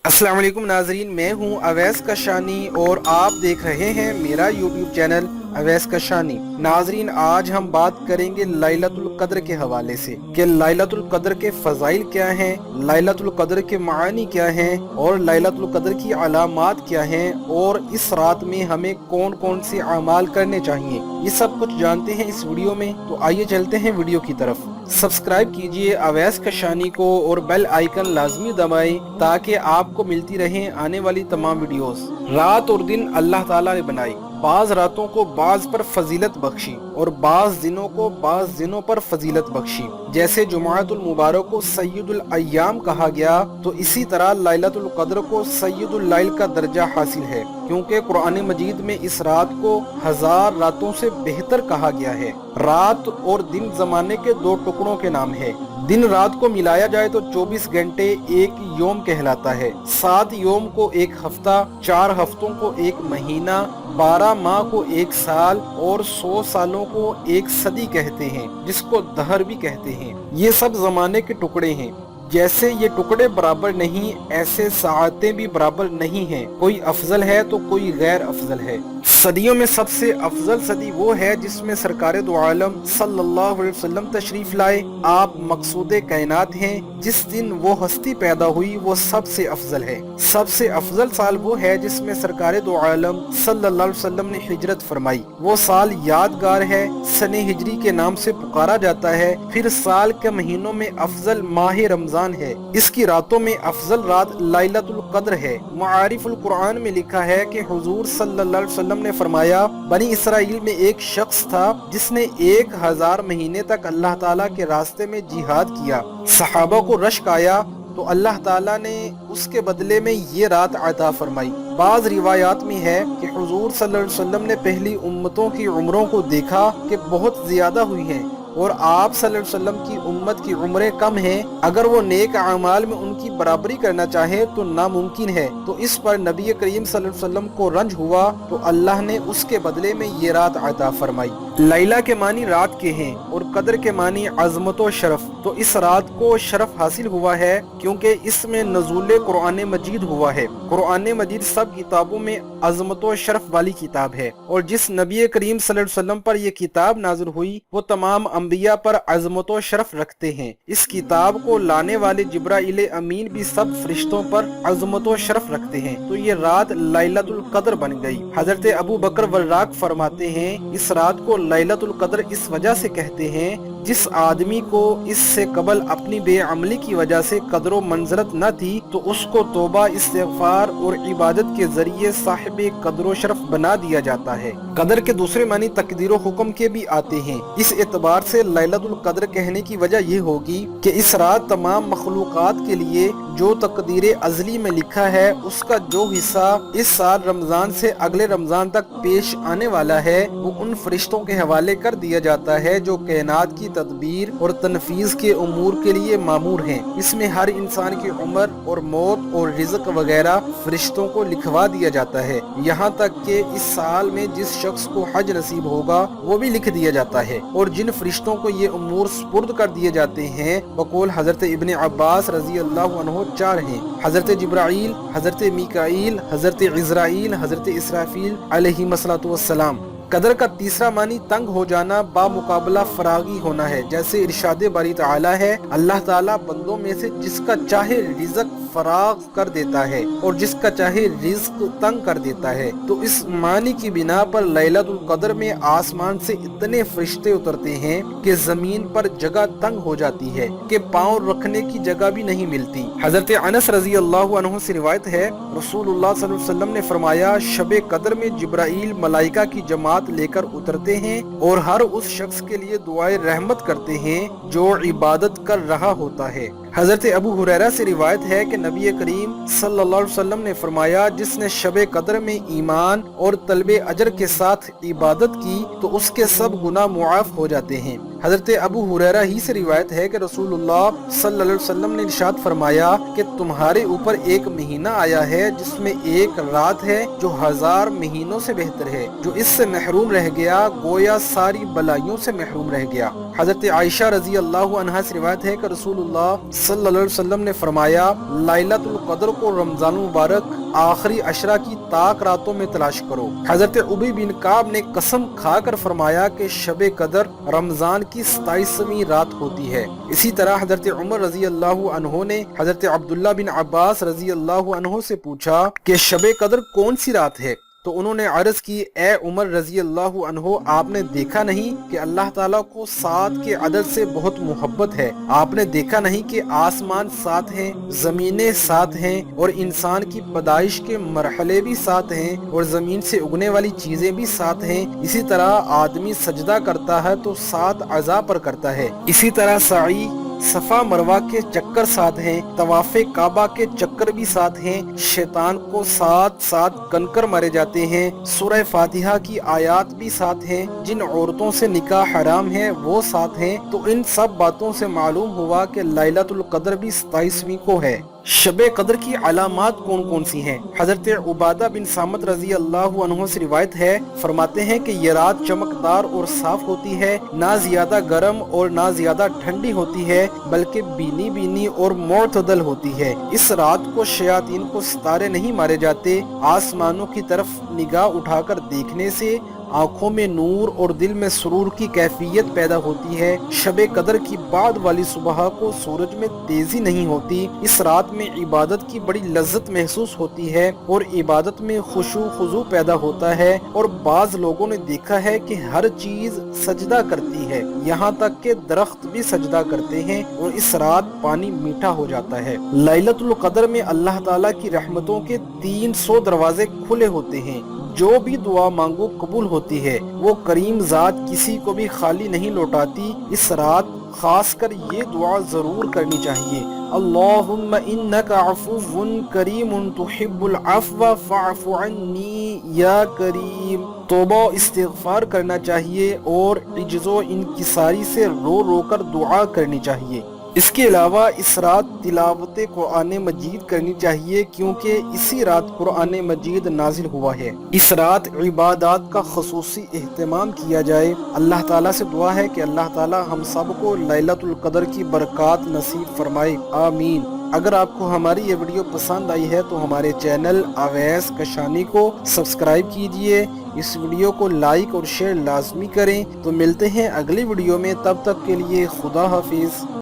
अस्सलाम वालेकुम नाजरीन, मैं हूं अवैस कशानी और आप देख रहे हैं मेरा यूट्यूब चैनल अवैस कशानी। नाजरीन, आज हम बात करेंगे लैलतुल कद्र के हवाले से कि लैलतुल कद्र के फजाइल क्या हैं, लैलतुल कद्र के मानी क्या हैं और लैलतुल कद्र की अलामात क्या हैं और इस रात में हमें कौन कौन से अमाल करने चाहिए, ये सब कुछ जानते हैं इस वीडियो में। तो आइए चलते हैं वीडियो की तरफ। सब्सक्राइब कीजिए अवैस कशानी को और बेल आइकन लाजमी दबाएं ताकि आपको मिलती रहें आने वाली तमाम वीडियोस। रात और दिन अल्लाह ताला ने बनाई, बाज रातों को बाज पर फजीलत बख्शी और बाज दिनों को बाज दिनों पर फजीलत बख्शी। जैसे जुमाअतुल मुबारक को सय्यदुल अय्याम कहा गया, तो इसी तरह लैलतुल कद्र को सय्यदुल लैल का दर्जा हासिल है, क्योंकि कुरान मजीद में इस रात को 1000 रातों से बेहतर कहा गया है। रात और दिन जमाने के दो टुकड़ों के नाम है। दिन रात को मिलाया जाए तो 24 घंटे एक योम कहलाता है। 7 योम को एक हफ्ता, 4 हफ्तों को एक महीना, 12 माह को एक साल और 100 सालों को एक सदी कहते हैं, जिसको दहर भी कहते हैं। ये सब जमाने के टुकड़े हैं। जैसे ये टुकड़े बराबर नहीं, ऐसे साअतें भी बराबर नहीं हैं। कोई अफजल है तो कोई गैर अफजल है। सदियों में सबसे अफजल सदी वो है जिसमें सरकार दो आलम सल्लल्लाहु अलैहि वसल्लम तशरीफ लाए। आप मकसूद कायनात हैं। जिस दिन वो हस्ती पैदा हुई वो सबसे अफजल है। सबसे अफजल साल वो है जिसमें सरकार दो आलम सल्लल्लाहु अलैहि वसल्लम ने हिजरत फरमाई। वो साल यादगार है, सने हिजरी के नाम से पुकारा जाता है। फिर साल के महीनों में अफजल माह रमजान है। इसकी रातों में अफजल रात लैलतुल कद्र है। मुआरिफुल कुरान में लिखा है कि हुजूर सल्लल्लाहु अलैहि वसल्लम ने फरमाया, बनी इसराइल में एक शख्स था जिसने 1000 महीने तक अल्लाह ताला के रास्ते में जिहाद किया। सहाबा को रश्क आया तो अल्लाह ताला ने उसके बदले में ये रात अता फरमाई। बाज रिवायात में है कि हुजूर सल्लल्लाहु अलैहि वसल्लम ने पहली उम्मतों की उम्रों को देखा कि बहुत ज्यादा हुई हैं और आप सल्लल्लाहु अलैहि वसल्लम की उम्मत की उम्रें कम हैं। अगर वो नेक अमाल में उनकी बराबरी करना चाहे तो नामुमकिन है। तो इस पर नबी करीम सल्लल्लाहु अलैहि वसल्लम को रंज हुआ तो अल्लाह ने उसके बदले में ये रात अता फरमाई। लैला के मानी रात के हैं और कद्र के मानी अजमत व शरफ। तो इस रात को शरफ हासिल हुआ है क्योंकि इसमें नज़ूल कुरान मजीद हुआ है। कुरान मजीद सब किताबों में अजमत व शरफ वाली किताब है और जिस नबी करीम सल्लल्लाहु अलैहि वसल्लम पर यह किताब नाज़िल हुई वो तमाम अंबिया पर अजमत व शरफ रखते हैं। इस किताब को लाने वाले जिब्राइल अमीन भी सब फरिश्तों पर अजमत व शरफ रखते हैं। तो ये रात लैलतुल कद्र बन गई। हजरत अबू बकर वर्राक फरमाते हैं, इस रात को लैलतुल कद्र इस वजह से कहते हैं जिस आदमी को इससे कबल अपनी बेअमली की वजह से कद्र व मंज़रत न थी तो उसको तौबा, इस्तिग़फ़ार और इबादत के जरिए साहिब कद्र व शरफ बना दिया जाता है। कद्र के दूसरे मानी तकदीर व हुक्म के भी आते हैं। इस एतबार से लैलतुल कद्र कहने की वजह ये होगी कि इस रात तमाम मखलूकात के लिए जो तकदीर अज़ली में लिखा है उसका जो हिस्सा इस साल रमजान से अगले रमजान तक पेश आने वाला है वो उन फरिश्तों के हवाले कर दिया जाता है जो कायनात की तदबीर और तनफीज के उमूर के लिए मामूर हैं। इसमें हर इंसान की उम्र और मौत और रिज़्क वगैरह फरिश्तों को लिखवा दिया जाता है। यहाँ तक कि इस साल में जिस शख्स को हज नसीब होगा वो भी लिख दिया जाता है। और जिन फरिश्तों को ये उमूर सुपुर्द कर दिए जाते हैं बकौल हजरत इब्ने अब्बास रजी अल्लाह अन्हु 4 हैं। हजरत जिब्राइल, हजरत मीकाईल, हजरत इज़राइल, हजरत इसराफील अलैहिस्सलातु वस्सलाम। कदर का तीसरा मानी तंग हो जाना, बामुकाबला फरागी होना है। जैसे इरशाद बारी ताला है, अल्लाह ताला बंदों में से जिसका चाहे रिज़्क फराग कर देता है और जिसका चाहे रिज़्क तंग कर देता है। तो इस मानी की बिना पर लैलतुल कद्र में आसमान से इतने फरिश्ते उतरते हैं कि जमीन पर जगह तंग हो जाती है कि पाँव रखने की जगह भी नहीं मिलती। हजरत अनस रजी अल्लाह अन्हु से रिवायत है, रसूलुल्लाह सल्लल्लाहु अलैहि वसल्लम ने फरमाया, शबे कद्र में जिब्राइल मलाइका की जमात लेकर उतरते हैं और हर उस शख्स के लिए दुआए रहमत करते हैं जो इबादत कर रहा होता है। हजरत अबू हुरैरा से रिवायत है कि नबी करीम सल्लल्लाहु अलैहि वसल्लम ने फरमाया, जिसने शबे कद्र में ईमान और तलबे अजर के साथ इबादत की तो उसके सब गुनाह मुआफ हो जाते हैं। हजरत अबू हुरैरा ही से रिवायत है कि रसूलुल्लाह सल्लल्लाहु अलैहि वसल्लम ने इरशाद फरमाया कि तुम्हारे ऊपर एक महीना आया है जिसमें एक रात है जो 1000 महीनों से बेहतर है। जो इससे महरूम रह गया गोया सारी बलाइयों से महरूम रह गया। حضرت عائشہ رضی اللہ عنہا سے روایت ہے کہ رسول اللہ صلی اللہ علیہ وسلم نے فرمایا لیلۃ القدر کو رمضان المبارک آخری عشرہ کی طاق راتوں میں تلاش کرو۔ حضرت ابی بن کعب نے قسم کھا کر فرمایا کہ شب قدر رمضان کی 27ویں رات ہوتی ہے۔ اسی طرح حضرت عمر رضی اللہ عنہ نے حضرت عبداللہ بن عباس رضی اللہ عنہ سے پوچھا کہ شب قدر کون سی رات ہے؟ تو انہوں نے عرض کی اے عمر رضی اللہ عنہ، آپ نے دیکھا نہیں کہ اللہ تعالیٰ کو 7 کے عدد سے بہت محبت ہے؟ آپ نے دیکھا نہیں کہ آسمان 7 ہیں، زمینیں 7 ہیں، اور انسان کی پیدائش کے مرحلے بھی 7 ہیں، اور زمین سے اگنے والی چیزیں بھی 7 ہیں؟ اسی طرح آدمی سجدہ کرتا ہے تو 7 اعضاء پر کرتا ہے۔ اسی طرح سعی، صفا مروہ کے چکر 7 ہیں، طواف کعبہ کے چکر بھی 7 ہیں، شیطان کو 7 کنکر مارے جاتے ہیں، سورہ فاتحہ کی آیات بھی 7 ہیں، جن عورتوں سے نکاح حرام ہے وہ 7 ہیں۔ تو ان سب باتوں سے معلوم ہوا کہ لیلۃ القدر بھی 27ویں کو ہے۔ شب قدر کی علامات کون کون سی ہیں؟ حضرت عبادہ بن صامت رضی اللہ عنہ سے روایت ہے، فرماتے ہیں کہ یہ رات چمکدار اور صاف ہوتی ہے، نہ زیادہ گرم اور نہ زیادہ ٹھنڈی ہوتی ہے، بلکہ بینی بینی اور معتدل ہوتی ہے۔ اس رات کو شیاطین کو ستارے نہیں مارے جاتے۔ آسمانوں کی طرف نگاہ اٹھا کر دیکھنے سے آنکھوں میں نور اور دل میں سرور کی کیفیت پیدا ہوتی ہے۔ شب قدر کی بعد والی صبح کو سورج میں تیزی نہیں ہوتی۔ اس رات میں عبادت کی بڑی لذت محسوس ہوتی ہے اور عبادت میں خشوع خضوع پیدا ہوتا ہے، اور بعض لوگوں نے دیکھا ہے کہ ہر چیز سجدہ کرتی ہے، یہاں تک کہ درخت بھی سجدہ کرتے ہیں، اور اس رات پانی میٹھا ہو جاتا ہے۔ لیلۃ القدر میں اللہ تعالیٰ کی رحمتوں کے 300 دروازے کھلے ہوتے ہیں۔ جو بھی دعا مانگو قبول ہوتی ہے۔ وہ کریم ذات کسی کو بھی خالی نہیں لوٹاتی۔ اس رات خاص کر یہ دعا ضرور کرنی چاہیے، اللہم انک عفو کریم تحب العفو فاعف عنی یا کریم۔ توبہ و استغفار کرنا چاہیے اور عجز و انکساری سے رو رو کر دعا کرنی چاہیے۔ اس کے علاوہ اس رات تلاوت قرآن مجید کرنی چاہیے، کیونکہ اسی رات قرآن مجید نازل ہوا ہے۔ اس رات عبادات کا خصوصی اہتمام کیا جائے۔ اللہ تعالیٰ سے دعا ہے کہ اللہ تعالیٰ ہم سب کو لیلۃ القدر کی برکات نصیب فرمائے، آمین۔ اگر آپ کو ہماری یہ ویڈیو پسند آئی ہے تو ہمارے چینل اویس کشانی کو سبسکرائب کیجئے، اس ویڈیو کو لائک اور شیئر لازمی کریں۔ تو ملتے ہیں اگلی ویڈیو میں، تب تک کے لیے خدا حافظ۔